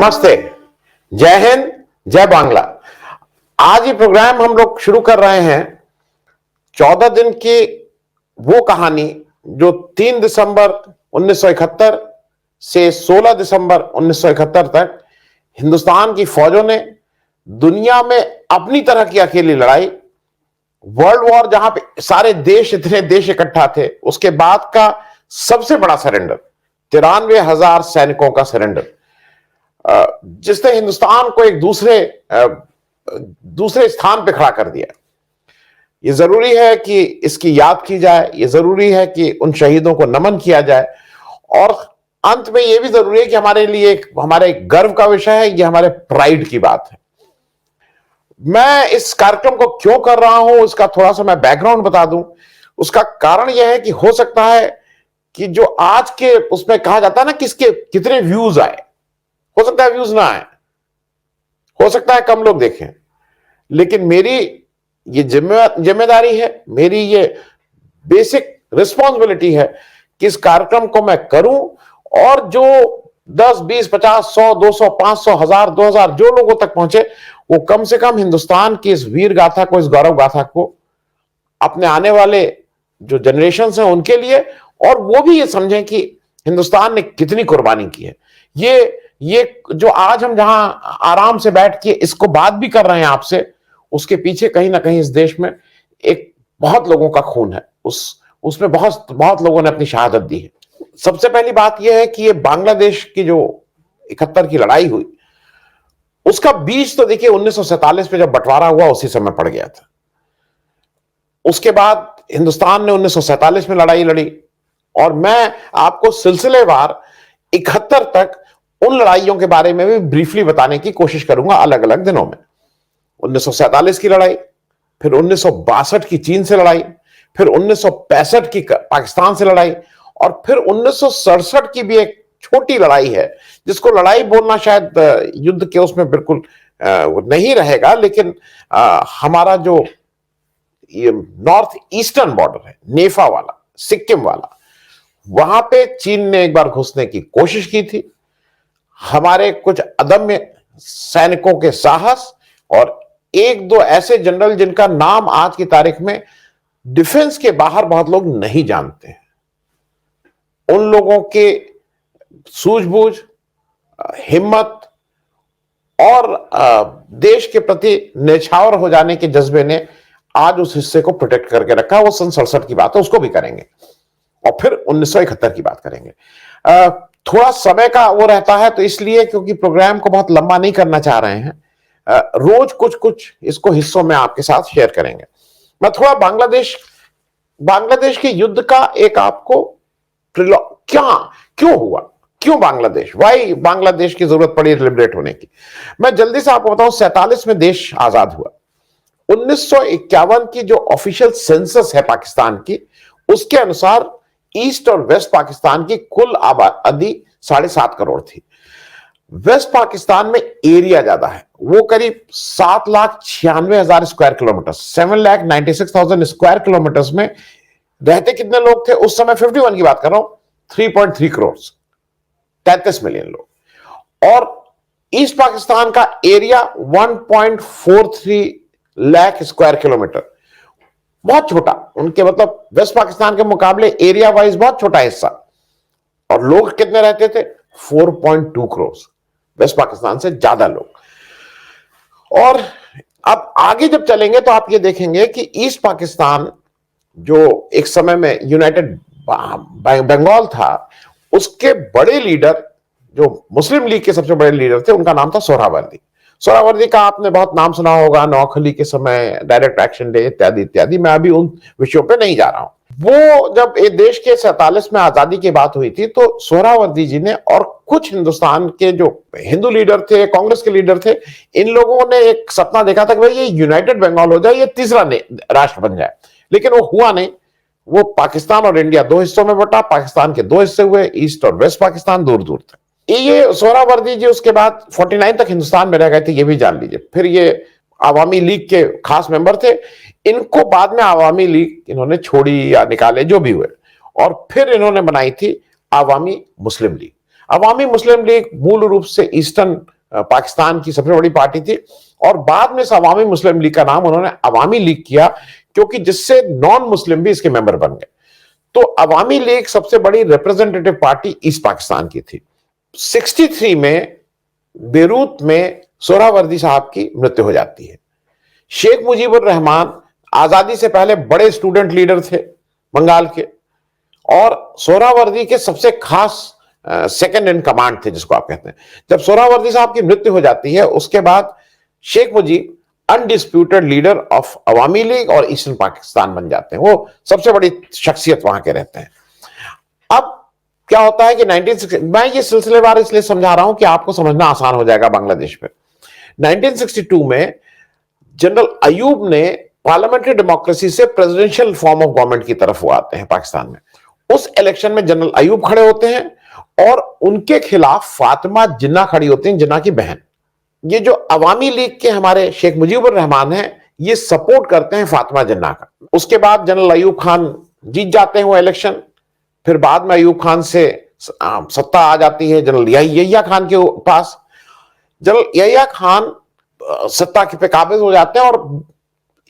नमस्ते, जय हिंद, जय बांग्ला। आज ये प्रोग्राम हम लोग शुरू कर रहे हैं 14 दिन की वो कहानी जो 3 दिसंबर 1971 से 16 दिसंबर 1971 तक हिंदुस्तान की फौजों ने दुनिया में अपनी तरह की अकेली लड़ाई, वर्ल्ड वॉर जहां पे सारे देश, इतने देश इकट्ठा थे, उसके बाद का सबसे बड़ा सरेंडर, 93,000 सैनिकों का सरेंडर, जिसने हिंदुस्तान को एक दूसरे स्थान पे खड़ा कर दिया। ये जरूरी है कि इसकी याद की जाए, ये जरूरी है कि उन शहीदों को नमन किया जाए, और अंत में ये भी जरूरी है कि हमारे लिए हमारे गर्व का विषय है, ये हमारे प्राइड की बात है। मैं इस कार्यक्रम को क्यों कर रहा हूं, इसका थोड़ा सा मैं बैकग्राउंड बता दूं। उसका कारण यह है कि हो सकता है कि जो आज के उसमें कहा जाता है ना, किसके कितने व्यूज आए, हो सकता है व्यूज ना आए, हो सकता है कम लोग देखें, लेकिन मेरी ये जिम्मेदारी है, मेरी ये बेसिक रिस्पॉन्सिबिलिटी है कि इस कार्यक्रम को मैं करूं, और जो 10, 20, 50, 100, 200, 500, 1000, 2000 जो लोगों तक पहुंचे, वो कम से कम हिंदुस्तान की इस वीर गाथा को, इस गौरव गाथा को अपने आने वाले जो जनरेशन हैं उनके लिए, और वो भी ये समझें कि हिंदुस्तान ने कितनी कुर्बानी की है। ये जो आज हम जहां आराम से बैठ के इसको बात भी कर रहे हैं आपसे, उसके पीछे कहीं ना कहीं इस देश में एक बहुत लोगों का खून है, उसमें बहुत लोगों ने अपनी शहादत दी है। सबसे पहली बात यह है कि ये बांग्लादेश की जो 71 की लड़ाई हुई, उसका बीज तो देखिए 1947 में जब बंटवारा हुआ उसी समय पड़ गया था। उसके बाद हिंदुस्तान ने 1947 में लड़ाई लड़ी, और मैं आपको सिलसिलेवार 71 तक उन लड़ाइयों के बारे में भी ब्रीफली बताने की कोशिश करूंगा अलग अलग दिनों में। 1947 की लड़ाई, फिर 1962 की चीन से लड़ाई, फिर 1965 की पाकिस्तान से लड़ाई, और फिर 1967 की भी एक छोटी लड़ाई है, जिसको लड़ाई बोलना शायद युद्ध के उसमें बिल्कुल नहीं रहेगा, लेकिन हमारा जो ये नॉर्थ ईस्टर्न बॉर्डर है, नेफा वाला, सिक्किम वाला, वहां पे चीन ने एक बार घुसने की कोशिश की थी। हमारे कुछ अदम्य सैनिकों के साहस और एक दो ऐसे जनरल जिनका नाम आज की तारीख में डिफेंस के बाहर बहुत लोग नहीं जानते हैं, उन लोगों के सूझबूझ, हिम्मत और देश के प्रति न्यौछावर हो जाने के जज्बे ने आज उस हिस्से को प्रोटेक्ट करके रखा। वो सन 67 की बात है, उसको भी करेंगे, और फिर 1971 की बात करेंगे। थोड़ा समय का वो रहता है, तो इसलिए क्योंकि प्रोग्राम को बहुत लंबा नहीं करना चाह रहे हैं, रोज कुछ कुछ इसको हिस्सों में आपके साथ शेयर करेंगे। मैं थोड़ा बांग्लादेश के युद्ध का एक आपको क्यों हुआ, क्यों बांग्लादेश, वाई बांग्लादेश की जरूरत पड़ी लिबरेट होने की, मैं जल्दी से आपको बताऊं। 47 में देश आजाद हुआ। 1951 की जो ऑफिशियल सेंसस है पाकिस्तान की, उसके अनुसार ईस्ट और वेस्ट पाकिस्तान की कुल आबादी 7.5 करोड़ थी। वेस्ट पाकिस्तान में एरिया ज्यादा है, वो करीब 7,96,000 स्क्वायर किलोमीटर, 7,96,000 स्क्वायर किलोमीटर में रहते कितने लोग थे उस समय? 51 की बात कर रहा हूं, 3.3 करोड़, 33 मिलियन लोग। और ईस्ट पाकिस्तान का एरिया 1.43 लाख स्क्वायर किलोमीटर, बहुत छोटा, उनके मतलब वेस्ट पाकिस्तान के मुकाबले एरिया वाइज बहुत छोटा हिस्सा। और लोग कितने रहते थे? 4.2 करोड़, वेस्ट पाकिस्तान से ज्यादा लोग। और अब आगे जब चलेंगे तो आप ये देखेंगे कि ईस्ट पाकिस्तान जो एक समय में यूनाइटेड बंगाल था, उसके बड़े लीडर, जो मुस्लिम लीग के सबसे बड़े लीडर थे, उनका नाम था सोहरावर्दी। सोहरावर्दी का आपने बहुत नाम सुना होगा, नौखली के समय, डायरेक्ट एक्शन डे इत्यादि इत्यादि। मैं अभी उन विषयों पे नहीं जा रहा हूं। वो जब ये देश के 47 में आजादी की बात हुई थी, तो सोहरावर्दी जी ने और कुछ हिंदुस्तान के जो हिंदू लीडर थे, कांग्रेस के लीडर थे, इन लोगों ने एक सपना देखा था कि भाई ये यूनाइटेड बंगाल हो जाए, ये तीसरा राष्ट्र बन जाए, लेकिन वो हुआ नहीं। वो पाकिस्तान और इंडिया दो हिस्सों में बटा, पाकिस्तान के दो हिस्से हुए, ईस्ट और वेस्ट पाकिस्तान, दूर दूर तक। ये सोहरावर्दी जी उसके बाद 49 तक हिंदुस्तान में रह गए थे, ये भी जान लीजिए। फिर ये आवामी लीग के खास मेंबर थे, इनको बाद में आवामी लीग इन्होंने छोड़ी या निकाले, जो भी हुए, और फिर इन्होंने बनाई थी आवामी मुस्लिम लीग। अवामी मुस्लिम लीग मूल रूप से ईस्टर्न पाकिस्तान की सबसे बड़ी पार्टी थी, और बाद में इस अवामी मुस्लिम लीग का नाम उन्होंने अवामी लीग किया, क्योंकि जिससे नॉन मुस्लिम भी इसके मेंबर बन गए। तो अवामी लीग सबसे बड़ी रिप्रेजेंटेटिव पार्टी ईस्ट पाकिस्तान की थी। 63 में बेरूत में सोहरावर्दी साहब की मृत्यु हो जाती है। शेख मुजीबुर रहमान आजादी से पहले बड़े स्टूडेंट लीडर थे बंगाल के, और सोहरावर्दी के सबसे खास सेकंड इन कमांड थे, जिसको आप कहते हैं। जब सोहरावर्दी साहब की मृत्यु हो जाती है, उसके बाद Sheikh Mujib undisputed leader of Awami League और ईस्टर्न पाकिस्तान बन जाते हैं। वो सबसे बड़ी शख्सियत वहां के रहते हैं। अब क्या होता है कि 1960, मैं ये सिलसिलेवार इसलिए समझा रहा हूं कि आपको समझना आसान हो जाएगा बांग्लादेश पे। 1962 में जनरल अयूब ने पार्लियामेंट्री डेमोक्रेसी से प्रेसिडेंशियल फॉर्म ऑफ गवर्नमेंट की तरफ वो आते हैं पाकिस्तान में। उस इलेक्शन में जनरल अयूब खड़े होते हैं और उनके खिलाफ फातिमा जिन्ना खड़ी होती हैं, जिन्ना की बहन। ये जो अवामी लीग के हमारे शेख मुजीबुर रहमान हैं, ये सपोर्ट करते हैं फातिमा जिन्ना का। उसके बाद जनरल अयूब खान जीत जाते हैं वो इलेक्शन। फिर बाद में अयूब खान से सत्ता आ जाती है जनरल यहिया खान के पास। जनरल यहिया खान सत्ता पे काबिज हो जाते हैं, और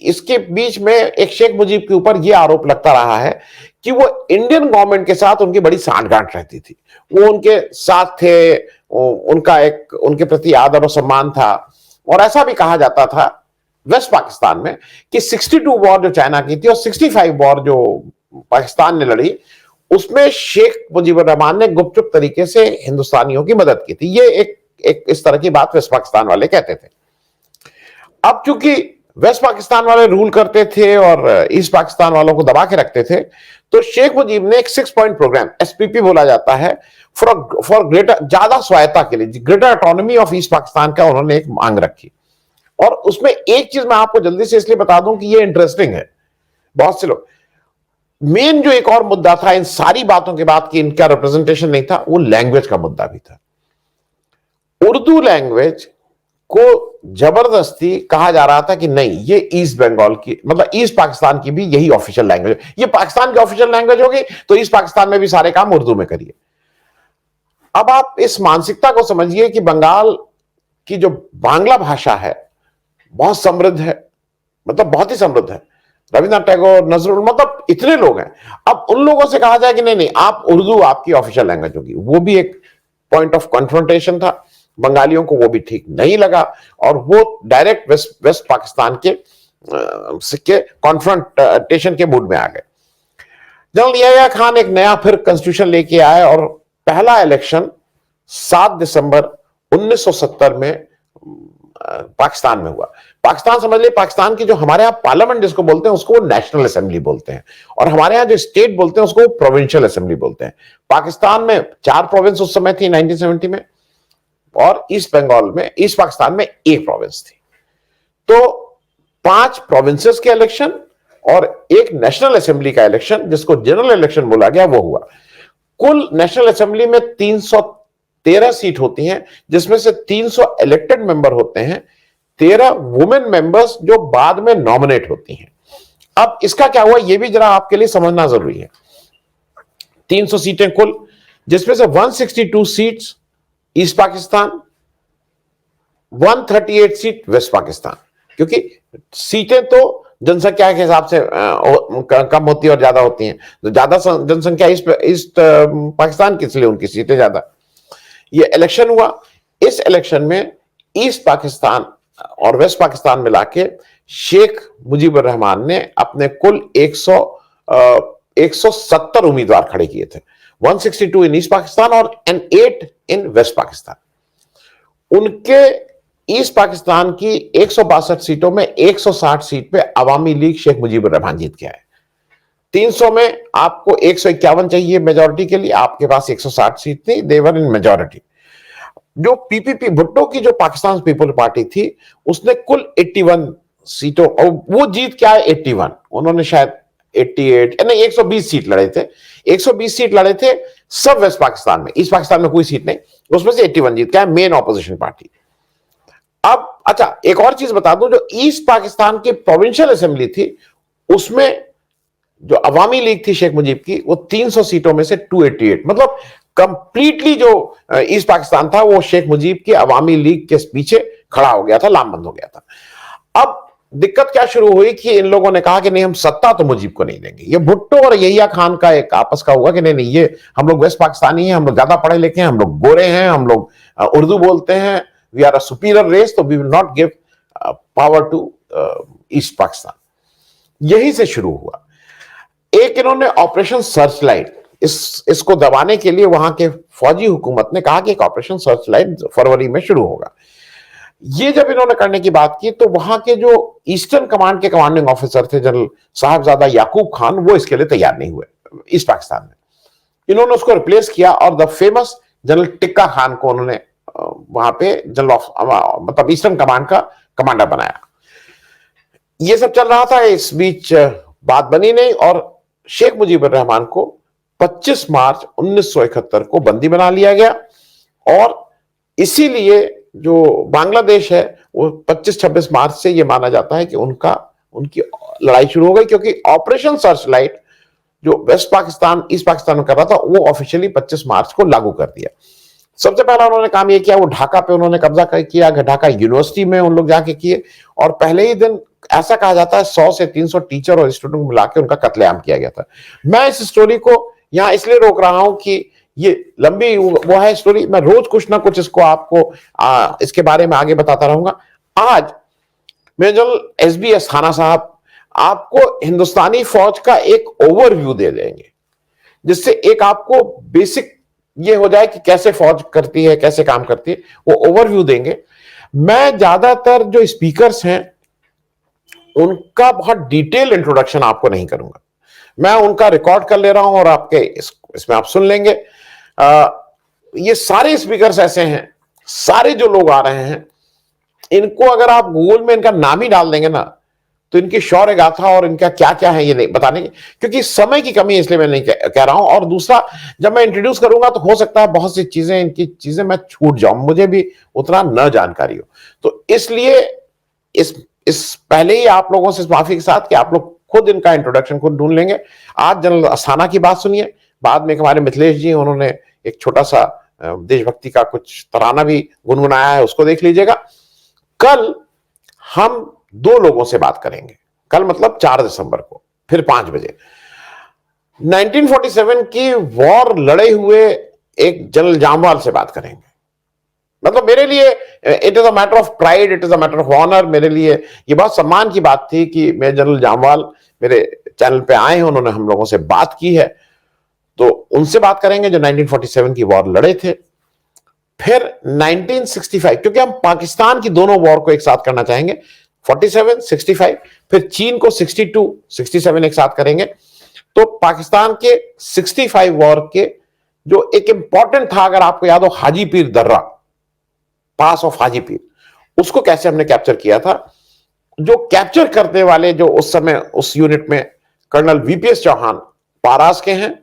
इसके बीच में एक शेख मुजीब के ऊपर यह आरोप लगता रहा है कि वो इंडियन गवर्नमेंट के साथ उनकी बड़ी सांठगांठ रहती थी। वो उनके साथ थे, उनका एक उनके प्रति आदर और सम्मान था। और ऐसा भी कहा जाता था वेस्ट पाकिस्तान में कि 62 वॉर जो चाइना की थी और 65 वॉर जो पाकिस्तान ने लड़ी, उसमें शेख मुजीबुर रहमान ने गुपचुप तरीके से हिंदुस्तानियों की मदद की थी। ये एक इस तरह की बात वेस्ट पाकिस्तान वाले कहते थे। अब चूंकि वेस्ट पाकिस्तान वाले रूल करते थे और ईस्ट पाकिस्तान वालों को दबा के रखते थे, तो शेख मुजीब ने एक 6 पॉइंट प्रोग्राम, एसपीपी बोला जाता है, फॉर ग्रेटर, ज्यादा स्वायत्ता के लिए, greater autonomy of east Pakistan का उन्होंने एक मांग रखी। और उसमें एक चीज मैं आपको जल्दी से इसलिए बता दूं कि ये इंटरेस्टिंग है। बहुत से लोग, मेन जो एक और मुद्दा था इन सारी बातों के बाद कि इनका रिप्रेजेंटेशन नहीं था, वो लैंग्वेज का मुद्दा भी था। उर्दू लैंग्वेज को जबरदस्ती कहा जा रहा था कि नहीं, ये ईस्ट बंगाल की, मतलब ईस्ट पाकिस्तान की भी यही ऑफिशियल लैंग्वेज, ये पाकिस्तान की ऑफिशियल लैंग्वेज होगी, तो ईस्ट पाकिस्तान में भी सारे काम उर्दू में करिए। अब आप इस मानसिकता को समझिए कि बंगाल की जो बांग्ला भाषा है बहुत समृद्ध है, मतलब बहुत ही समृद्ध है। रविन्द्रनाथ टैगोर, नजरुल, मतलब इतने लोग हैं। अब उन लोगों से कहा जाए कि नहीं नहीं, आप उर्दू आपकी ऑफिशियल लैंग्वेज होगी, वो भी एक पॉइंट ऑफ कन्फ्रंटेशन था। बंगालियों को वो भी ठीक नहीं लगा, और वो डायरेक्ट वेस्ट पाकिस्तान के कॉन्फ्रंटेशन के मूड में आ गए। जनरल यहिया खान एक नया फिर कॉन्स्टिट्यूशन लेके आए, और पहला इलेक्शन 7 दिसंबर 1970 में पाकिस्तान में हुआ। पाकिस्तान समझ लिए, पाकिस्तान की जो हमारे यहाँ पार्लियामेंट जिसको बोलते हैं उसको वो नेशनल असेंबली बोलते हैं, और हमारे यहाँ जो स्टेट बोलते हैं उसको प्रोविंशियल असेंबली बोलते हैं। पाकिस्तान में 4 प्रोविंस उस समय थी 1970 में, और ईस्ट बंगाल में, ईस्ट पाकिस्तान में 1 प्रोविंस थी। तो 5 प्रोविंसेस के इलेक्शन और एक नेशनल असेंबली का इलेक्शन, जिसको जनरल इलेक्शन बोला गया, वो हुआ। कुल नेशनल असेंबली में 313 सीट होती हैं, जिसमें से 300 इलेक्टेड मेंबर होते हैं, 13 वुमेन मेंबर्स जो बाद में नॉमिनेट होती हैं। अब इसका क्या हुआ, यह भी जरा आपके लिए समझना जरूरी है। 300 सीटें कुल, जिसमें से 162 seats east Pakistan, 138 seat west Pakistan, क्योंकि सीटें तो जनसंख्या के हिसाब से कम होती है और ज्यादा होती हैं। तो ज्यादा जनसंख्या ईस्ट पाकिस्तान की, इसलिए उनकी सीटें ज्यादा। ये इलेक्शन हुआ। इस इलेक्शन में ईस्ट पाकिस्तान और वेस्ट पाकिस्तान मिला के शेख मुजीबुर रहमान ने अपने कुल 170 उम्मीदवार खड़े किए थे, 162 इन ईस्ट पाकिस्तान और 8 इन वेस्ट पाकिस्तान। उनके ईस्ट पाकिस्तान की 162 सीटों में 160 सीट पे अवामी लीग शेख मुजीबुर रहमान जीत के आए। 300 में आपको 151 चाहिए मेजॉरिटी के लिए, आपके पास 160 सीट थी, देवर इन मेजॉरिटी। जो पीपीपी, भुट्टो की जो पाकिस्तान पीपल पार्टी थी, उसने कुल 81 सीटों, और वो जीत के आए 81, उन्होंने शायद 88 नहीं 120 सीट लड़े थे। 120 सीट लड़े थे सब वेस्ट पाकिस्तान में, ईस्ट पाकिस्तान में कोई सीट नहीं, उसमें से 81 जीत के आए, मेन ऑपोजिशन पार्टी। अब अच्छा, एक और चीज बता दूं, जो ईस्ट पाकिस्तान की प्रोविंशियल असेंबली थी, उसमें जो अवामी लीग थी शेख मुजीब की, वो 300 सीटों में से 288, मतलब कंप्लीटली जो ईस्ट पाकिस्तान था वो शेख मुजीब की अवामी लीग के पीछे खड़ा हो गया था, लामबंद हो गया था। अब दिक्कत क्या शुरू हुई कि इन लोगों ने कहा कि नहीं, हम सत्ता तो मुजीब को नहीं देंगे। ये भुट्टो और यहिया खान का एक आपस का हुआ कि नहीं नहीं, ये हम लोग वेस्ट पाकिस्तानी हैं, हम लोग ज्यादा पढ़े लिखे हैं, हम लोग गोरे हैं, हम लोग उर्दू बोलते हैं, we are a superior race, तो we will not give power to East Pakistan. यही से शुरू हुआ। एक इन्होंने ऑपरेशन सर्चलाइट, इसको दबाने के लिए वहां के फौजी हुकूमत ने कहा कि एक ऑपरेशन सर्चलाइट फरवरी में शुरू होगा। ये जब इन्होंने करने की बात की तो वहां के जो ईस्टर्न कमांड के कमांडिंग ऑफिसर थे जनरल साहबजादा याकूब खान, वो इसके लिए तैयार नहीं हुए ईस्ट पाकिस्तान में। इन्होंने उसको रिप्लेस किया और the famous general tikka Khan को उन्होंने वहां पे जनरल मतलब ईस्टर्न कमांड का कमांडर बनाया। ये सब चल रहा था, इस बीच बात बनी नहीं और शेख मुजीबुर रहमान को 25 मार्च 1971 को बंदी बना लिया गया। और इसीलिए जो बांग्लादेश है वो 25-26 मार्च से ये माना जाता है कि उनकी लड़ाई शुरू हो गई, क्योंकि ऑपरेशन सर्चलाइट जो वेस्ट पाकिस्तान ईस्ट पाकिस्तान में कर रहा था वो ऑफिशियली 25 मार्च को लागू कर दिया। सबसे पहला उन्होंने काम ये किया, वो ढाका पे उन्होंने कब्जा किया, ढाका यूनिवर्सिटी में उन लोग जाके किए और पहले ही दिन ऐसा कहा जाता है 100 से 300 टीचर और स्टूडेंट मिला के उनका कत्लेआम किया गया था। मैं इस स्टोरी को यहां इसलिए रोक रहा हूं कि ये लंबी वो है स्टोरी, मैं रोज कुछ ना कुछ इसको आपको इसके बारे में आगे बताता रहूंगा। आज मेजर एसबी अस्थाना साहब आपको हिंदुस्तानी फौज का एक ओवरव्यू दे देंगे, जिससे एक आपको बेसिक ये हो जाए कि कैसे फौज करती है, कैसे काम करती है, वो ओवरव्यू देंगे। मैं ज्यादातर जो स्पीकर्स हैं उनका बहुत डिटेल इंट्रोडक्शन आपको नहीं करूंगा, मैं उनका रिकॉर्ड कर ले रहा हूं और आपके इसमें आप सुन लेंगे। ये सारे स्पीकर्स ऐसे हैं, सारे जो लोग आ रहे हैं, इनको अगर आप गूगल में इनका नाम ही डाल देंगे ना तो इनकी शौर्य गाथा और इनका क्या क्या है ये नहीं बताने की, क्योंकि समय की कमी है इसलिए मैं नहीं कह रहा हूं। और दूसरा, जब मैं इंट्रोड्यूस करूंगा तो हो सकता है बहुत सी चीजें इनकी चीजें मैं छूट जाऊं, मुझे भी उतना न जानकारी हो, तो इसलिए इस पहले ही आप लोगों से माफी के साथ कि आप लोग खुद इनका इंट्रोडक्शन खुद ढूंढ लेंगे। आज जनरल अस्थाना की बात सुनिए, बाद में हमारे मिथिलेश जी उन्होंने एक छोटा सा देशभक्ति का कुछ तराना भी गुनगुनाया है, उसको देख लीजिएगा। कल हम 2 लोगों से बात करेंगे, कल मतलब 4 दिसंबर को, फिर 5 बजे 1947 की वॉर लड़े हुए एक जनरल जामवाल से बात करेंगे। मतलब मेरे लिए it is a matter of pride, it is a matter of honour, मेरे लिए ये बहुत सम्मान की बात थी कि मैं जनरल जामवाल मेरे चैनल पे आए हैं, उन्होंने हम लोगों से बात की है, तो उनसे बात करेंगे जो 1947 की वॉर लड़े थे। फिर 1965, क्योंकि हम पाकिस्तान की दोनों वॉर को एक साथ करना चाहेंगे, 47, 65, फिर चीन को 62, 67 एक साथ करेंगे। तो पाकिस्तान के 65 वॉर के जो एक इंपॉर्टेंट था, अगर आपको याद हो, हाजी पीर दर्रा, पास ऑफ हाजी पीर, उसको कैसे हमने कैप्चर किया था। जो कैप्चर करने वाले जो उस समय उस यूनिट में कर्नल वीपीएस चौहान पारास के हैं,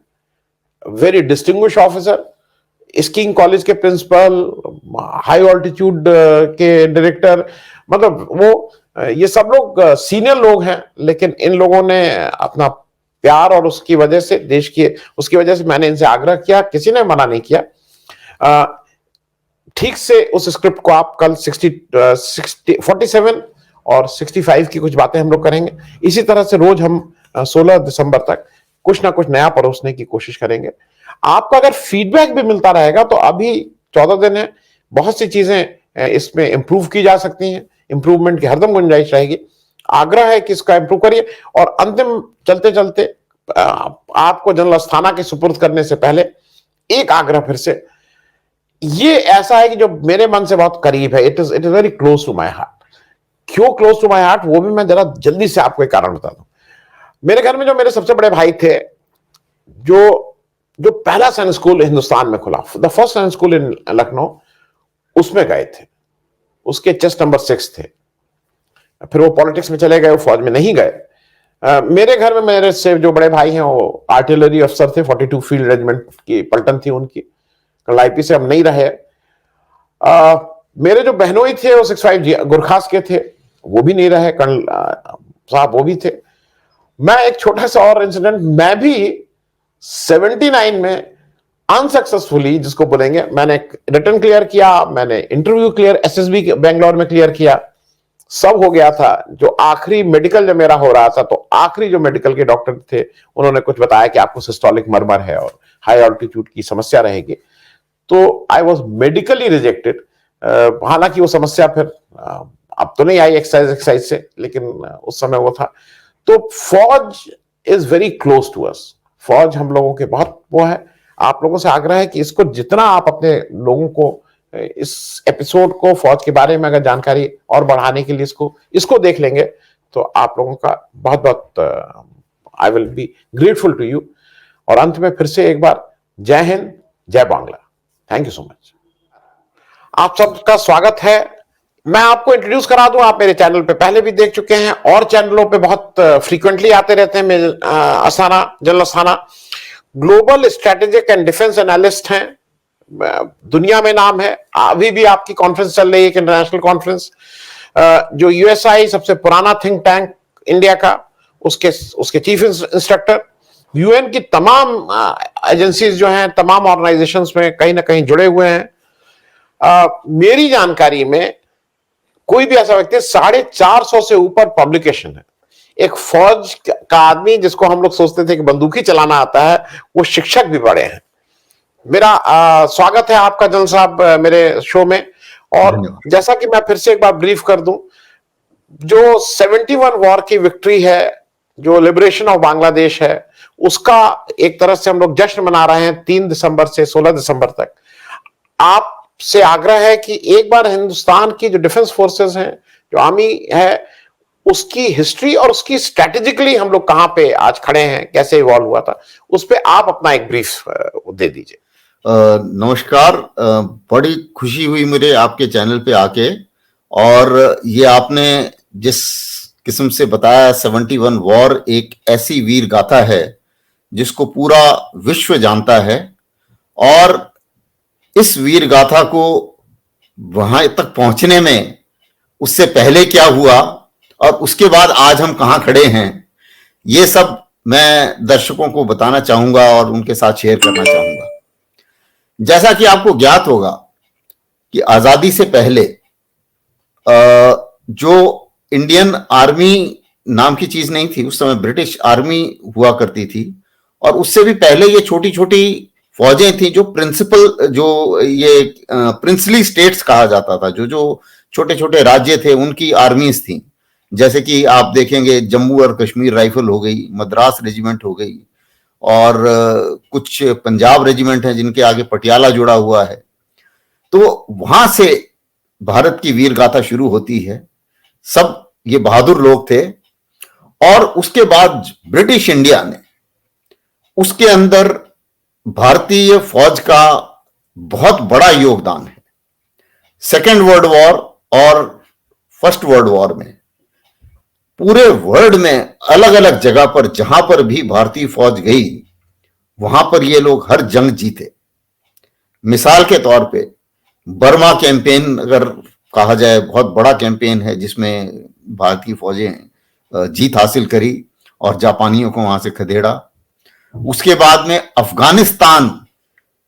very distinguish officer, skiing college के प्रिंसिपल, हाई ऑल्टीट्यूड के डायरेक्टर, मतलब वो ये सब लोग सीनियर लोग हैं, लेकिन इन लोगों ने अपना प्यार और उसकी वजह से देश की उसकी वजह से मैंने इनसे आग्रह किया, किसी ने मना नहीं किया। ठीक से उस स्क्रिप्ट को आप कल 47 और 65 की कुछ बातें हम लोग करेंगे। इसी तरह से रोज हम 16 दिसंबर तक कुछ ना कुछ नया परोसने की कोशिश करेंगे। आपका अगर फीडबैक भी मिलता रहेगा तो अभी 14 दिन है, बहुत सी चीजें इसमें इंप्रूव की जा सकती हैं, इंप्रूवमेंट की हरदम गुंजाइश रहेगी। आग्रह है कि इसका इंप्रूव करिए। और अंतिम चलते चलते आपको जनरल अस्थाना के सुपुर्द करने से पहले एक आग्रह फिर से, ये ऐसा है कि जो मेरे मन से बहुत करीब है, it is very close to my heart. क्यों क्लोज टू माई हार्ट, वो भी मैं जरा जल्दी से आपको एक कारण बता दूं। मेरे घर में जो मेरे सबसे बड़े भाई थे, जो पहला साइंस स्कूल हिंदुस्तान में खुला, द फर्स्ट साइंस स्कूल इन लखनऊ, उसमें गए थे, उसके चेस्ट नंबर 6 थे। फिर वो पॉलिटिक्स में चले गए, वो फौज में नहीं गए। मेरे घर में मेरे से जो बड़े भाई हैं वो आर्टिलरी अफसर थे, 42 फील्ड रेजिमेंट की पलटन थी उनकी, कलाईपी से हम नहीं रहे। मेरे जो बहनोई थे वो 65 गुरखास के थे, वो भी नहीं रहे, कर्नल साहब वो भी थे। मैं एक छोटा सा और इंसिडेंट, मैं भी 79 में अनसक्सेसफुली, जिसको बोलेंगे, मैंने रिटर्न क्लियर किया, मैंने इंटरव्यू क्लियर एसएसबी बेंगलोर में क्लियर किया, सब हो गया था। जो आखिरी मेडिकल जब मेरा हो रहा था, तो आखिरी जो मेडिकल के डॉक्टर थे, उन्होंने कुछ बताया कि आपको सिस्टोलिक मर्मर है और हाई ऑल्टीट्यूड की समस्या रहेगी। तो आई वॉज मेडिकली रिजेक्टेड। हालांकि वो समस्या फिर अब तो नहीं आई एक्सरसाइज से, लेकिन उस समय वो था। तो फौज is very close to us. फौज हम लोगों के बहुत वो है। आप लोगों से आग्रह है कि इसको जितना आप अपने लोगों को, इस एपिसोड को फौज के बारे में अगर जानकारी और बढ़ाने के लिए इसको देख लेंगे, तो आप लोगों का बहुत बहुत I will be grateful to you. और अंत में फिर से एक बार जय हिंद, जय Bangla. Thank you so much. आप सबका स्वागत है। मैं आपको इंट्रोड्यूस करा दूं, आप मेरे चैनल पे पहले भी देख चुके हैं और चैनलों पे बहुत फ्रीक्वेंटली आते रहते हैं। मेरे Asthana, general Asthana global strategic and defence analyst हैं, दुनिया में नाम है। अभी भी आपकी कॉन्फ्रेंस चल रही है, एक इंटरनेशनल कॉन्फ्रेंस, जो यूएसआई सबसे पुराना थिंक टैंक इंडिया का, उसके चीफ इंस्ट्रक्टर, यूएन की तमाम एजेंसीज जो हैं, तमाम ऑर्गेनाइजेशंस में कहीं ना कहीं जुड़े हुए हैं। मेरी जानकारी में कोई भी ऐसा व्यक्ति, 450 से ऊपर पब्लिकेशन है। एक फौज का आदमी जिसको हम लोग सोचते थे कि बंदूकी चलाना आता है, वो शिक्षक भी बड़े हैं। मेरा स्वागत है आपका जनरल साहब मेरे शो में। और जैसा कि मैं फिर से एक बार ब्रीफ कर दूं, जो 71 वॉर की विक्ट्री है, जो लिबरेशन ऑफ बांग्लादेश है, उसका एक तरह से हम लोग जश्न मना रहे हैं 3 दिसंबर से 16 दिसंबर तक। आपसे आग्रह है कि एक बार हिंदुस्तान की जो डिफेंस फोर्सेस हैं, जो आर्मी है, उसकी हिस्ट्री और उसकी स्ट्रेटेजिकली हम लोग कहां पे आज खड़े हैं, कैसे इवॉल्व हुआ था, उस पर आप अपना एक ब्रीफ दे दीजिए। नमस्कार। बड़ी खुशी हुई मुझे आपके चैनल पे आके, और ये आपने जिस किस्म से बताया, 71 वॉर एक ऐसी वीर गाथा है जिसको पूरा विश्व जानता है। और इस वीर गाथा को वहां तक पहुंचने में उससे पहले क्या हुआ और उसके बाद आज हम कहां खड़े हैं, ये सब मैं दर्शकों को बताना चाहूंगा और उनके साथ शेयर करना चाहूंगा। जैसा कि आपको ज्ञात होगा कि आजादी से पहले जो इंडियन आर्मी नाम की चीज नहीं थी, उस समय ब्रिटिश आर्मी हुआ करती थी। और उससे भी पहले ये छोटी छोटी फौजें थी, जो प्रिंसिपल, जो ये प्रिंसली स्टेट्स कहा जाता था, जो जो छोटे छोटे राज्य थे, उनकी आर्मीज थी। जैसे कि आप देखेंगे जम्मू और कश्मीर राइफल हो गई, मद्रास रेजिमेंट हो गई, और कुछ पंजाब रेजिमेंट है जिनके आगे पटियाला जुड़ा हुआ है। तो वहां से भारत की वीर गाथा शुरू होती है। सब ये बहादुर लोग थे। और उसके बाद ब्रिटिश इंडिया ने, उसके अंदर भारतीय फौज का बहुत बड़ा योगदान है। सेकेंड वर्ल्ड वॉर और फर्स्ट वर्ल्ड वॉर में पूरे वर्ल्ड में अलग अलग जगह पर जहां पर भी भारतीय फौज गई, वहां पर ये लोग हर जंग जीते। मिसाल के तौर पे बर्मा कैंपेन अगर कहा जाए, बहुत बड़ा कैंपेन है जिसमें भारतीय फौजें जीत हासिल करी और जापानियों को वहां से खदेड़ा। उसके बाद में अफगानिस्तान,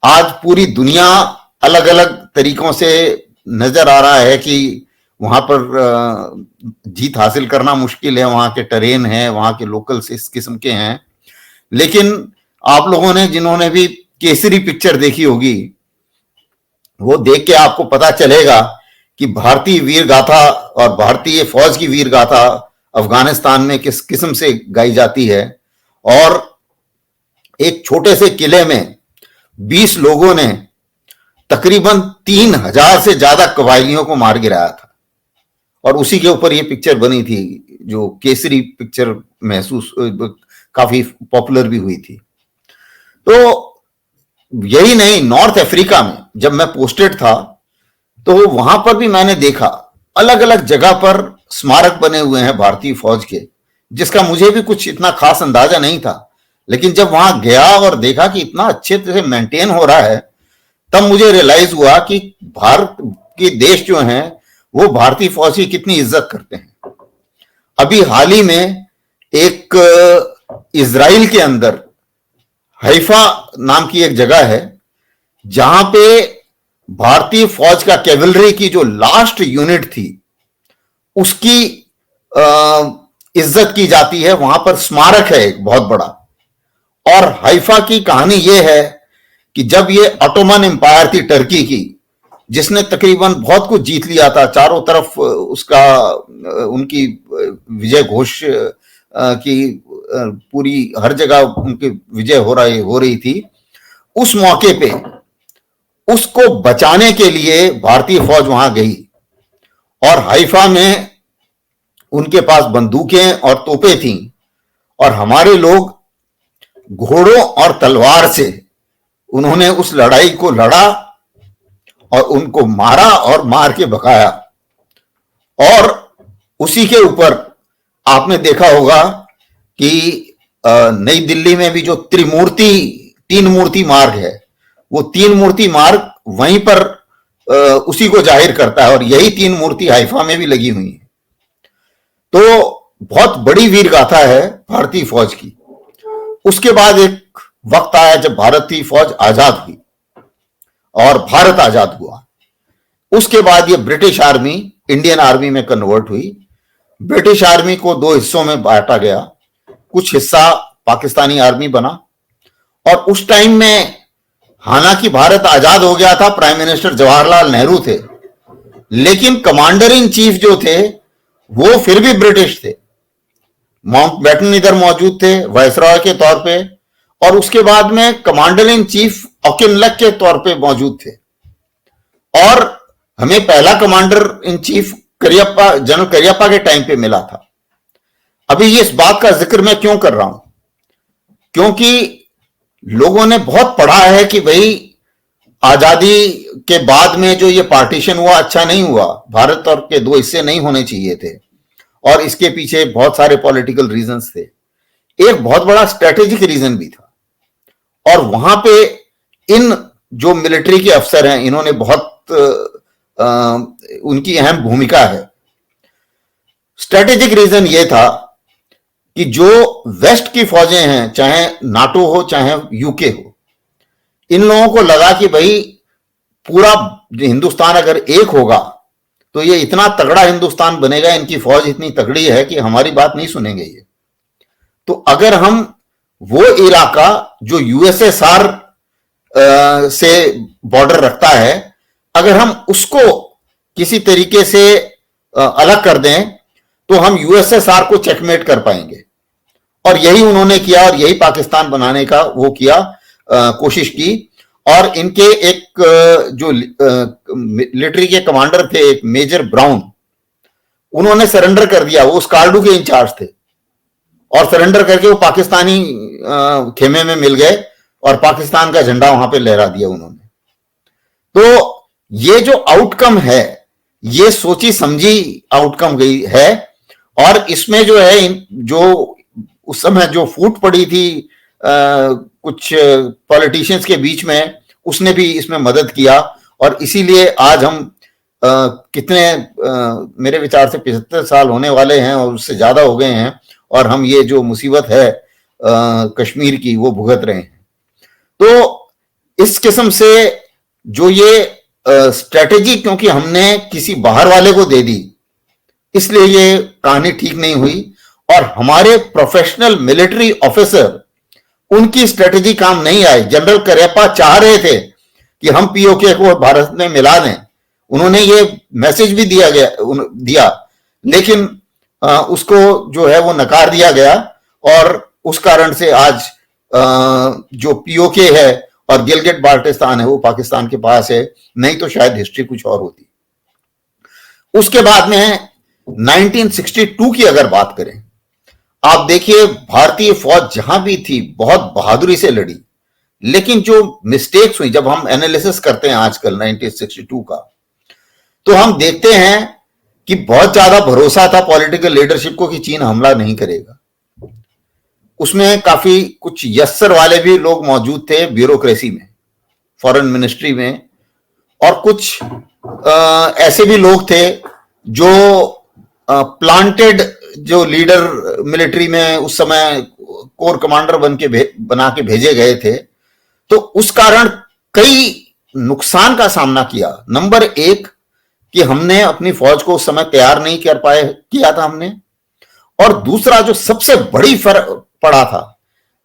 आज पूरी दुनिया अलग अलग तरीकों से नजर आ रहा है कि वहां पर जीत हासिल करना मुश्किल है, वहां के टेरेन है, वहां के लोकल्स इस किस्म के हैं। लेकिन आप लोगों ने, जिन्होंने भी केसरी पिक्चर देखी होगी, वो देख के आपको पता चलेगा कि भारतीय वीर गाथा और भारतीय फौज की वीर गाथा अफगानिस्तान में किस किस्म से गाई जाती है। और एक छोटे से किले में 20 लोगों ने तकरीबन 3000 से ज्यादा कबायलियों को मार गिराया था। और उसी के ऊपर ये पिक्चर बनी थी, जो केसरी पिक्चर महसूस काफी पॉपुलर भी हुई थी। तो यही नहीं, नॉर्थ अफ्रीका में जब मैं पोस्टेड था, तो वहां पर भी मैंने देखा अलग अलग जगह पर स्मारक बने हुए हैं भारतीय फौज के, जिसका मुझे भी कुछ इतना खास अंदाजा नहीं था। लेकिन जब वहां गया और देखा कि इतना अच्छे से मेंटेन हो रहा है, तब मुझे रियलाइज हुआ कि भारत के देश जो हैं वो भारतीय फौज की कितनी इज्जत करते हैं। अभी हाल ही में एक इजराइल के अंदर हैफा नाम की एक जगह है, जहां पे भारतीय फौज का कैवलरी की जो लास्ट यूनिट थी उसकी इज्जत की जाती है। वहां पर स्मारक है एक बहुत बड़ा। और हाइफा की कहानी यह है कि जब ये ऑटोमन एम्पायर थी टर्की की, जिसने तकरीबन बहुत कुछ जीत लिया था, चारों तरफ उसका उनकी विजय घोष की पूरी हर जगह उनकी विजय हो रही थी, उस मौके पे उसको बचाने के लिए भारतीय फौज वहां गई और हाइफा में उनके पास बंदूकें और तोपें थीं और हमारे लोग घोड़ों और तलवार से उन्होंने उस लड़ाई को लड़ा और उनको मारा और मार के भगाया। और उसी के ऊपर आपने देखा होगा कि नई दिल्ली में भी जो तीन मूर्ति मार्ग है, वो तीन मूर्ति मार्ग वहीं पर उसी को जाहिर करता है और यही तीन मूर्ति हाइफा में भी लगी हुई है। तो बहुत बड़ी वीर गाथा है भारतीय फौज की। उसके बाद एक वक्त आया जब भारतीय फौज आजाद हुई और भारत आजाद हुआ। उसके बाद ये ब्रिटिश आर्मी इंडियन आर्मी में कन्वर्ट हुई। ब्रिटिश आर्मी को दो हिस्सों में बांटा गया, कुछ हिस्सा पाकिस्तानी आर्मी बना। और उस टाइम में हालांकि भारत आजाद हो गया था, प्राइम मिनिस्टर जवाहरलाल नेहरू थे, लेकिन कमांडर इन चीफ जो थे वो फिर भी ब्रिटिश थे। माउंटबेटन इधर मौजूद थे वायसरॉय के तौर पे, और उसके बाद में कमांडर इन चीफ ऑकिनलेक के तौर पे मौजूद थे। और हमें पहला commander in chief Cariappa, general Cariappa के टाइम पे मिला था। अभी ये इस बात का जिक्र मैं क्यों कर रहा हूं, क्योंकि लोगों ने बहुत पढ़ा है कि भाई आजादी के बाद में जो ये पार्टीशन हुआ अच्छा नहीं हुआ, भारत और के दो हिस्से नहीं होने चाहिए थे और इसके पीछे बहुत सारे पॉलिटिकल रीजंस थे। एक बहुत बड़ा स्ट्रेटेजिक रीजन भी था और वहां पे इन जो मिलिट्री के अफसर हैं इन्होंने बहुत उनकी अहम भूमिका है। स्ट्रेटेजिक रीजन ये था कि जो वेस्ट की फौजें हैं, चाहे नाटो हो चाहे यूके हो, इन लोगों को लगा कि भाई पूरा हिंदुस्तान अगर एक होगा तो ये इतना तगड़ा हिंदुस्तान बनेगा, इनकी फौज इतनी तगड़ी है कि हमारी बात नहीं सुनेंगे ये। तो अगर हम वो इलाका जो यूएसएसआर से बॉर्डर रखता है, अगर हम उसको किसी तरीके से अलग कर दें तो हम यूएसएसआर को चेकमेट कर पाएंगे। और यही उन्होंने किया और यही पाकिस्तान बनाने का वो किया, कोशिश की। और इनके एक जो मिलिट्री के कमांडर थे, एक मेजर ब्राउन, उन्होंने सरेंडर कर दिया। वो स्कार्डू के इंचार्ज थे और सरेंडर करके वो पाकिस्तानी खेमे में मिल गए और पाकिस्तान का झंडा वहां पे लहरा दिया उन्होंने। तो ये जो आउटकम है, ये सोची समझी आउटकम गई है। और इसमें जो है, जो उस समय जो फूट पड़ी थी कुछ पॉलिटिशियंस के बीच में, उसने भी इसमें मदद किया। और इसीलिए आज हम कितने मेरे विचार से 75 साल होने वाले हैं और उससे ज्यादा हो गए हैं, और हम ये जो मुसीबत है कश्मीर की वो भुगत रहे हैं। तो इस किस्म से जो ये स्ट्रेटेजी, क्योंकि हमने किसी बाहर वाले को दे दी, इसलिए ये कहानी ठीक नहीं हुई। और हमारे प्रोफेशनल मिलिट्री ऑफिसर, उनकी स्ट्रेटेजी काम नहीं आई। जनरल करियप्पा चाह रहे थे कि हम पीओके को भारत में मिला दें, उन्होंने ये मैसेज भी दिया, लेकिन उसको जो है वो नकार दिया गया। और उस कारण से आज जो पीओके है और गिलगिट बाल्टिस्तान है वो पाकिस्तान के पास है, नहीं तो शायद हिस्ट्री कुछ और होती। उसके बाद में 1962 की अगर बात करें, आप देखिए भारतीय फौज जहां भी थी बहुत बहादुरी से लड़ी, लेकिन जो मिस्टेक्स हुई, जब हम एनालिसिस करते हैं आजकल 1962 का, तो हम देखते हैं कि बहुत ज्यादा भरोसा था पॉलिटिकल लीडरशिप को कि चीन हमला नहीं करेगा। उसमें काफी कुछ यस्सर वाले भी लोग मौजूद थे ब्यूरोक्रेसी में, फॉरेन मिनिस्ट्री में, और कुछ ऐसे भी लोग थे जो प्लांटेड, जो लीडर मिलिट्री में उस समय कोर कमांडर बना के भेजे गए थे। तो उस कारण कई नुकसान का सामना किया। नंबर एक कि हमने अपनी फौज को उस समय तैयार नहीं कर पाए किया था हमने, और दूसरा जो सबसे बड़ी फर्क पड़ा था,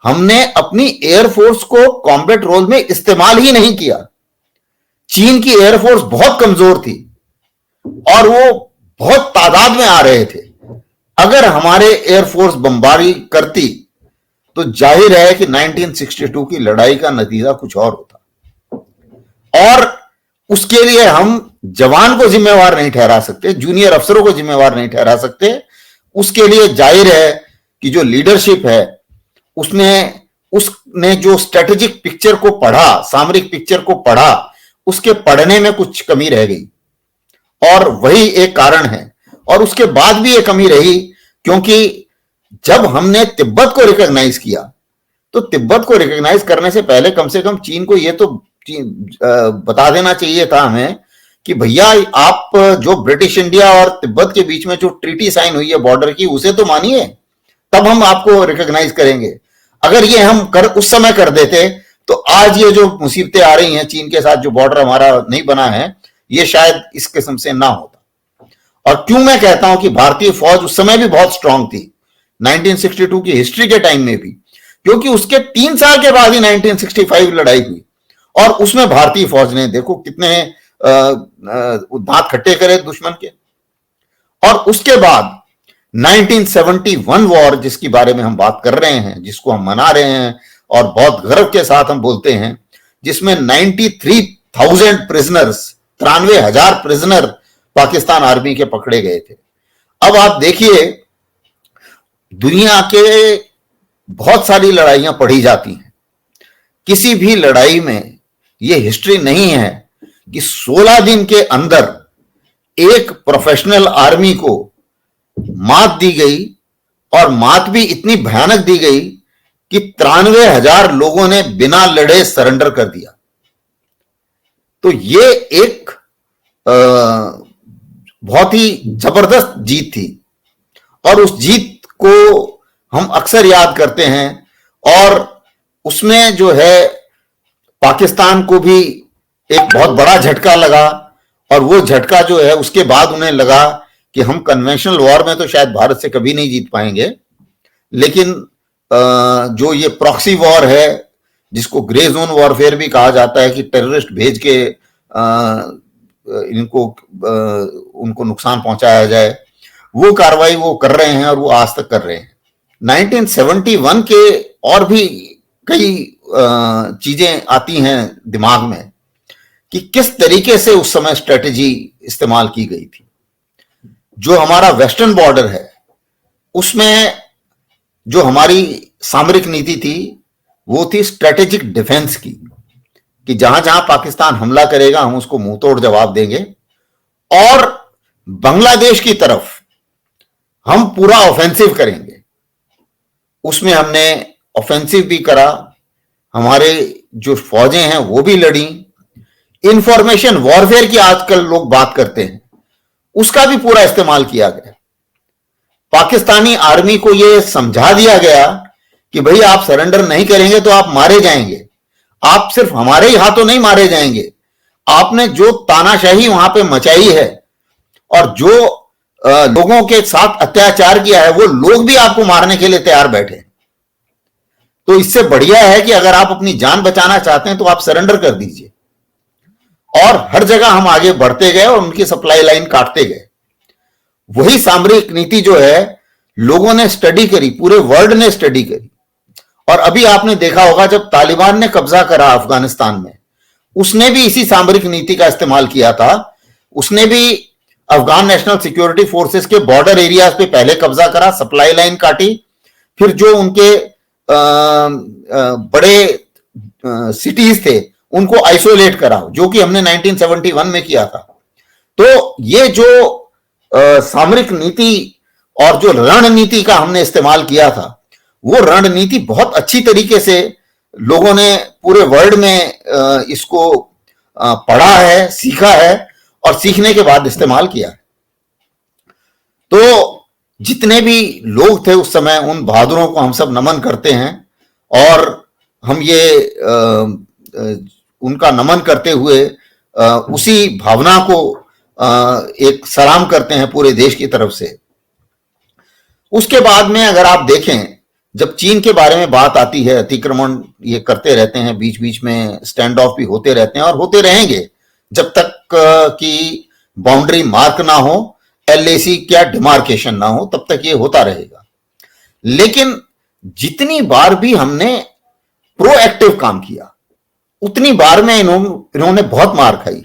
हमने अपनी एयरफोर्स को कॉम्बैट रोल में इस्तेमाल ही नहीं किया। चीन की एयरफोर्स बहुत कमजोर थी और वो बहुत तादाद में आ रहे थे। अगर हमारे एयरफोर्स बमबारी करती तो जाहिर है कि 1962 की लड़ाई का नतीजा कुछ और होता, और उसके लिए हम जवान को जिम्मेवार नहीं ठहरा सकते, जूनियर अफसरों को जिम्मेवार नहीं ठहरा सकते। उसके लिए जाहिर है कि जो लीडरशिप है उसने जो स्ट्रेटेजिक पिक्चर को पढ़ा, सामरिक पिक्चर को पढ़ा, उसके पढ़ने में कुछ कमी रह गई, और वही एक कारण है। और उसके बाद भी ये कमी रही क्योंकि जब हमने तिब्बत को रिकॉग्नाइज किया तो तिब्बत को रिकॉग्नाइज करने से पहले कम से कम चीन को ये तो बता देना चाहिए था हमें कि भैया आप जो ब्रिटिश इंडिया और तिब्बत के बीच में जो ट्रीटी साइन हुई है बॉर्डर की, उसे तो मानिए, तब हम आपको रिकॉग्नाइज करेंगे। अगर ये हम उस समय कर देते तो आज ये जो मुसीबतें आ रही हैं चीन के साथ, जो बॉर्डर हमारा नहीं बना है, ये शायद इस किस्म से ना होता। और क्यों मैं कहता हूं कि भारतीय फौज उस समय भी बहुत स्ट्रांग थी, 1962 की हिस्ट्री के टाइम में भी, क्योंकि उसके 3 साल के बाद ही 1965 लड़ाई हुई, और उसमें भारतीय फौज ने देखो कितने दांत खट्टे करे दुश्मन के। और उसके बाद 1971 वॉर, जिसके बारे में हम बात कर रहे हैं, जिसको हम मना रहे हैं और बहुत गर्व के साथ हम बोलते हैं, जिसमें 93,000 प्रिजनर्स, 93,000 प्रिजनर पाकिस्तान आर्मी के पकड़े गए थे। अब आप देखिए, दुनिया के बहुत सारी लड़ाइयां पढ़ी जाती हैं, किसी भी लड़ाई में यह हिस्ट्री नहीं है कि 16 दिन के अंदर एक प्रोफेशनल आर्मी को मात दी गई, और मात भी इतनी भयानक दी गई कि 93,000 लोगों ने बिना लड़े सरेंडर कर दिया। तो ये एक बहुत ही जबरदस्त जीत थी, और उस जीत को हम अक्सर याद करते हैं। और उसमें जो है पाकिस्तान को भी एक बहुत बड़ा झटका लगा, और वो झटका जो है उसके बाद उन्हें लगा कि हम कन्वेंशनल वॉर में तो शायद भारत से कभी नहीं जीत पाएंगे, लेकिन जो ये प्रॉक्सी वॉर है, जिसको ग्रे जोन वॉरफेयर भी कहा जाता है, कि टेररिस्ट भेज के उनको नुकसान पहुंचाया जाए, वो कार्रवाई वो कर रहे हैं, और वो आज तक कर रहे हैं। 1971 के और भी कई चीजें आती हैं दिमाग में कि किस तरीके से उस समय स्ट्रेटेजी इस्तेमाल की गई थी। जो हमारा वेस्टर्न बॉर्डर है, उसमें जो हमारी सामरिक नीति थी वो थी स्ट्रेटेजिक डिफेंस की, कि जहां जहां पाकिस्तान हमला करेगा हम उसको मुंह तोड़ जवाब देंगे। और बांग्लादेश की तरफ हम पूरा ऑफेंसिव करेंगे। उसमें हमने ऑफेंसिव भी करा, हमारे जो फौजें हैं वो भी लड़ी। इंफॉर्मेशन वॉरफेयर की आजकल लोग बात करते हैं, उसका भी पूरा इस्तेमाल किया गया। पाकिस्तानी आर्मी को यह समझा दिया गया कि भाई आप सरेंडर नहीं करेंगे तो आप मारे जाएंगे। आप सिर्फ हमारे ही हाथों नहीं मारे जाएंगे, आपने जो तानाशाही वहां पे मचाई है और जो लोगों के साथ अत्याचार किया है, वो लोग भी आपको मारने के लिए तैयार बैठे। तो इससे बढ़िया है कि अगर आप अपनी जान बचाना चाहते हैं तो आप सरेंडर कर दीजिए। और हर जगह हम आगे बढ़ते गए और उनकी सप्लाई लाइन काटते गए। वही सामरिक नीति जो है लोगों ने स्टडी करी, पूरे वर्ल्ड ने स्टडी करी। और अभी आपने देखा होगा जब तालिबान ने कब्जा करा अफगानिस्तान में, उसने भी इसी सामरिक नीति का इस्तेमाल किया था। उसने भी अफगान नेशनल सिक्योरिटी फोर्सेस के बॉर्डर एरियाज पे पहले कब्जा करा, सप्लाई लाइन काटी, फिर जो उनके बड़े सिटीज थे उनको आइसोलेट करा, जो कि हमने 1971 में किया था। तो ये जो सामरिक नीति और जो रणनीति का हमने इस्तेमाल किया था, वो रणनीति बहुत अच्छी तरीके से लोगों ने पूरे वर्ल्ड में इसको पढ़ा है, सीखा है और सीखने के बाद इस्तेमाल किया है। तो जितने भी लोग थे उस समय, उन बहादुरों को हम सब नमन करते हैं। और हम ये उनका नमन करते हुए उसी भावना को एक सलाम करते हैं पूरे देश की तरफ से। उसके बाद में अगर आप देखें, जब चीन के बारे में बात आती है, अतिक्रमण ये करते रहते हैं, बीच बीच में स्टैंड ऑफ भी होते रहते हैं और होते रहेंगे जब तक कि बाउंड्री मार्क ना हो, एलएसी क्या डिमार्केशन ना हो, तब तक ये होता रहेगा। लेकिन जितनी बार भी हमने प्रोएक्टिव काम किया, उतनी बार में इन्होंने बहुत मार खाई।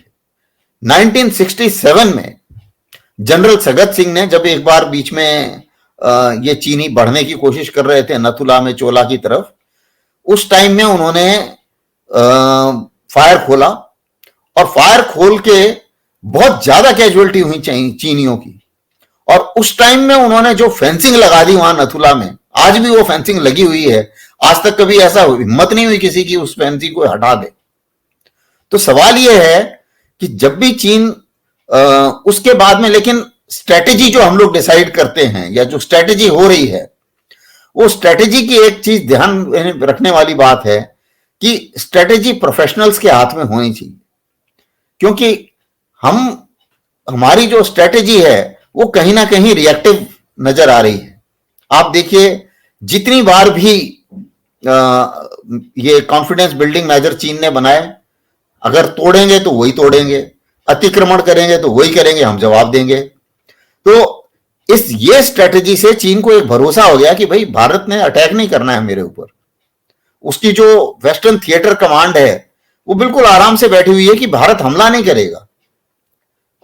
1967 में जनरल सगत सिंह ने जब एक बार बीच में ये चीनी बढ़ने की कोशिश कर रहे थे नथुला में चोला की तरफ, उस टाइम में उन्होंने फायर खोला और फायर खोल के बहुत ज्यादा कैजुअलिटी हुई चीनियों की। और उस टाइम में उन्होंने जो फेंसिंग लगा दी वहां नथुला में, आज भी वो फेंसिंग लगी हुई है, आज तक कभी ऐसा हिम्मत नहीं हुई किसी की उस फेंसिंग को हटा दे। तो सवाल यह है कि जब भी चीन उसके बाद में, लेकिन स्ट्रेटेजी जो हम लोग डिसाइड करते हैं या जो स्ट्रेटेजी हो रही है, वो स्ट्रेटेजी की एक चीज ध्यान रखने वाली बात है कि स्ट्रेटेजी प्रोफेशनल्स के हाथ में होनी चाहिए। क्योंकि हमारी जो स्ट्रेटेजी है वो कहीं ना कहीं रिएक्टिव नजर आ रही है। आप देखिए, जितनी बार भी ये कॉन्फिडेंस बिल्डिंग मेजर चीन ने बनाए, अगर तोड़ेंगे तो वही तोड़ेंगे, अतिक्रमण करेंगे तो वही करेंगे, हम जवाब देंगे। तो ये स्ट्रेटेजी से चीन को एक भरोसा हो गया कि भाई भारत ने अटैक नहीं करना है मेरे ऊपर। उसकी जो वेस्टर्न थिएटर कमांड है वो बिल्कुल आराम से बैठी हुई है कि भारत हमला नहीं करेगा,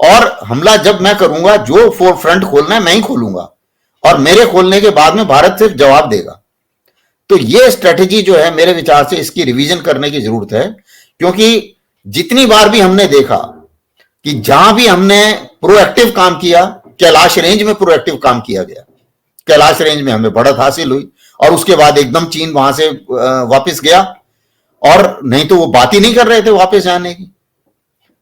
और हमला जब मैं करूंगा, जो फ्रंट खोलना है मैं ही खोलूंगा, और मेरे खोलने के बाद में भारत सिर्फ जवाब देगा। तो ये स्ट्रेटेजी जो है, मेरे विचार से इसकी रिवीजन करने की जरूरत है। क्योंकि जितनी बार भी हमने देखा कि जहां भी हमने प्रोएक्टिव काम किया, कैलाश रेंज में प्रोएक्टिव काम किया गया, कैलाश रेंज में हमें बढ़त हासिल हुई, और उसके बाद एकदम चीन वहां से वापस गया, और नहीं तो वो बात ही नहीं कर रहे थे वापस जाने की।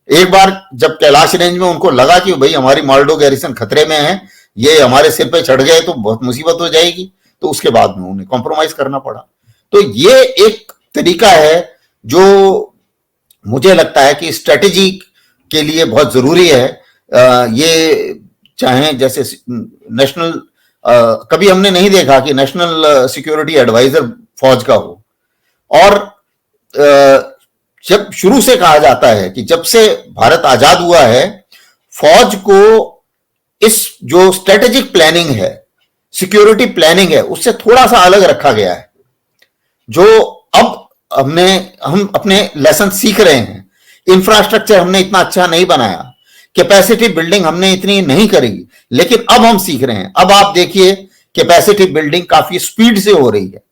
एक बार जब कैलाश रेंज में उनको लगा कि भाई हमारी मालडो गैरिसन खतरे में है, ये हमारे सिर पे चढ़ गए तो बहुत मुसीबत हो जाएगी, तो उसके बाद में उन्हें कॉम्प्रोमाइज करना पड़ा। तो ये एक तरीका है जो मुझे लगता है कि स्ट्रेटेजी के लिए बहुत जरूरी है। ये चाहे जैसे नेशनल, कभी हमने नहीं देखा कि नेशनल सिक्योरिटी एडवाइजर फौज का हो, और जब शुरू से कहा जाता है कि जब से भारत आजाद हुआ है, फौज को इस जो स्ट्रेटेजिक प्लानिंग है, सिक्योरिटी प्लानिंग है, उससे थोड़ा सा अलग रखा गया है। जो अब हम अपने लेसन सीख रहे हैं। इंफ्रास्ट्रक्चर हमने इतना अच्छा नहीं बनाया, कैपेसिटी बिल्डिंग हमने इतनी नहीं करी, लेकिन अब हम सीख रहे हैं। अब आप देखिए, कैपेसिटी बिल्डिंग काफी स्पीड से हो रही है।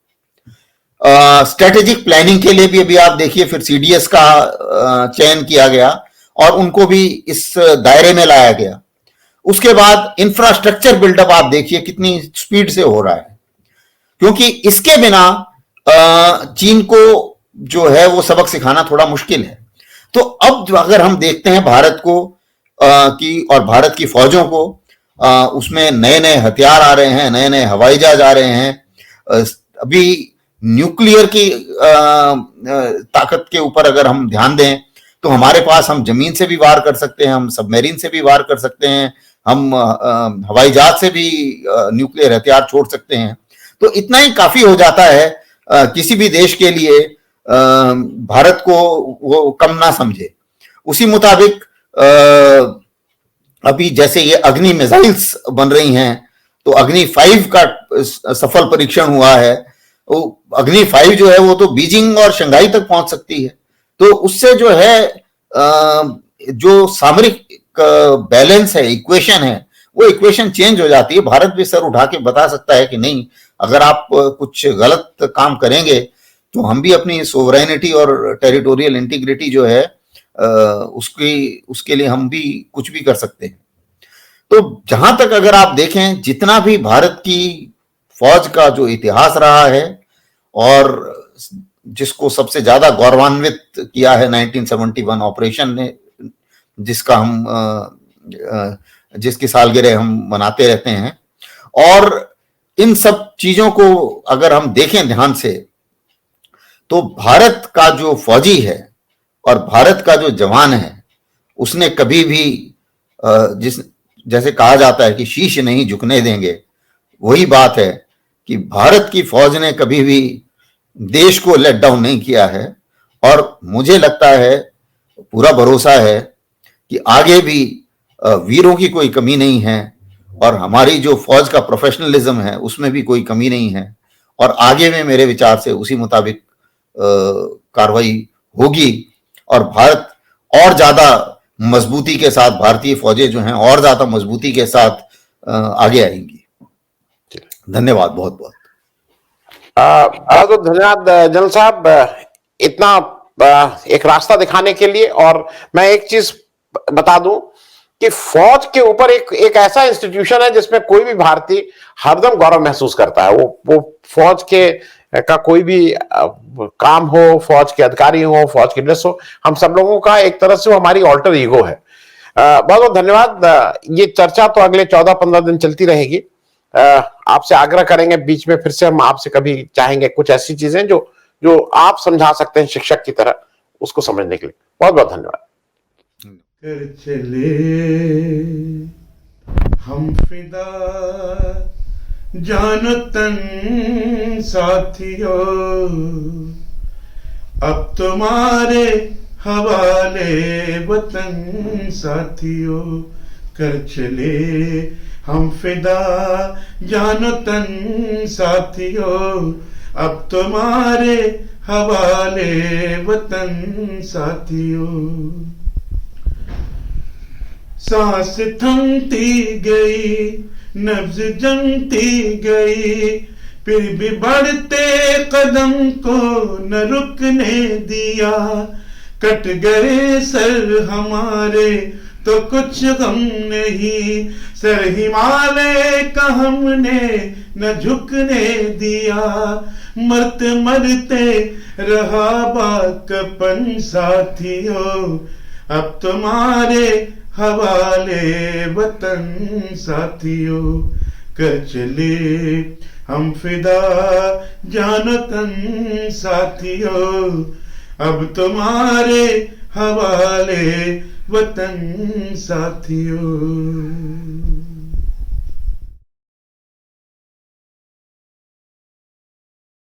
स्ट्रेटेजिक प्लानिंग के लिए भी अभी आप देखिए, फिर सीडीएस का चयन किया गया और उनको भी इस दायरे में लाया गया। उसके बाद इंफ्रास्ट्रक्चर बिल्डअप आप देखिए कितनी स्पीड से हो रहा है, क्योंकि इसके बिना चीन को जो है वो सबक सिखाना थोड़ा मुश्किल है। तो अब अगर हम देखते हैं भारत को और भारत की फौजों को, उसमें नए नए हथियार आ रहे हैं, नए नए हवाई जहाज आ रहे हैं। अभी न्यूक्लियर की ताकत के ऊपर अगर हम ध्यान दें तो हमारे पास, हम जमीन से भी वार कर सकते हैं, हम सबमरीन से भी वार कर सकते हैं, हम हवाई जहाज से भी न्यूक्लियर हथियार छोड़ सकते हैं। तो इतना ही काफी हो जाता है किसी भी देश के लिए भारत को वो कम ना समझे। उसी मुताबिक अभी जैसे ये अग्नि मिसाइल्स बन रही हैं, तो अग्नि 5 का सफल परीक्षण हुआ है। अग्नि 5 जो है वो तो बीजिंग और शंघाई तक पहुंच सकती है। तो उससे जो है जो सामरिक बैलेंस है, इक्वेशन है, वो इक्वेशन चेंज हो जाती है। भारत भी सर उठा के बता सकता है कि नहीं, अगर आप कुछ गलत काम करेंगे तो हम भी अपनी सोवरेनिटी और टेरिटोरियल इंटीग्रिटी जो है उसके लिए हम भी कुछ भी कर सकते हैं। तो जहां तक अगर आप देखें, जितना भी भारत की फौज का जो इतिहास रहा है और जिसको सबसे ज्यादा गौरवान्वित किया है 1971 ऑपरेशन ने, जिसका जिसकी सालगिरह हम मनाते रहते हैं, और इन सब चीजों को अगर हम देखें ध्यान से, तो भारत का जो फौजी है और भारत का जो जवान है उसने कभी भी जैसे कहा जाता है कि शीश नहीं झुकने देंगे, वही बात है कि भारत की फौज ने कभी भी देश को लेट डाउन नहीं किया है। और मुझे लगता है, पूरा भरोसा है कि आगे भी वीरों की कोई कमी नहीं है और हमारी जो फौज का प्रोफेशनलिज्म है उसमें भी कोई कमी नहीं है। और आगे में मेरे विचार से उसी मुताबिक कार्रवाई होगी और भारत और ज्यादा मजबूती के साथ, भारतीय फौजें जो हैं और ज्यादा मजबूती के साथ आगे आएंगी। धन्यवाद बहुत बहुत। बहुत बहुत धन्यवाद जनरल साहब, इतना एक रास्ता दिखाने के लिए। और मैं एक चीज बता दूं कि फौज के ऊपर एक ऐसा इंस्टीट्यूशन है जिसमें कोई भी भारतीय हरदम गौरव महसूस करता है। वो फौज के का कोई भी काम हो, फौज के अधिकारी हो, फौज की ड्रेस हो, हम सब लोगों का एक तरह से वो हमारी ऑल्टर ईगो है। बहुत बहुत धन्यवाद। ये चर्चा तो अगले 14-15 दिन चलती रहेगी। आपसे आग्रह करेंगे बीच में फिर से, हम आपसे कभी चाहेंगे कुछ ऐसी चीजें जो आप समझा सकते हैं शिक्षक की तरह, उसको समझने के लिए। बहुत बहुत धन्यवाद। कर चले हम फिदा जानो तन साथियों, अब तुम्हारे हवाले वतन साथियों। कर चले हम फिदा जानो तन साथियों, अब तुम्हारे हवाले वतन साथियों। सांस थमती गई, नब्ज जमती गई, फिर भी बढ़ते कदम को न रुकने दिया। कट गए सर हमारे तो कुछ गम नहीं, सर हिमालय का हमने न झुकने दिया। मरते मरते रहा बाकपन साथियों, अब तुम्हारे हवाले वतन साथियों। कर चले हम फिदा जानो तन साथियों, अब तुम्हारे हवाले वतन साथियों।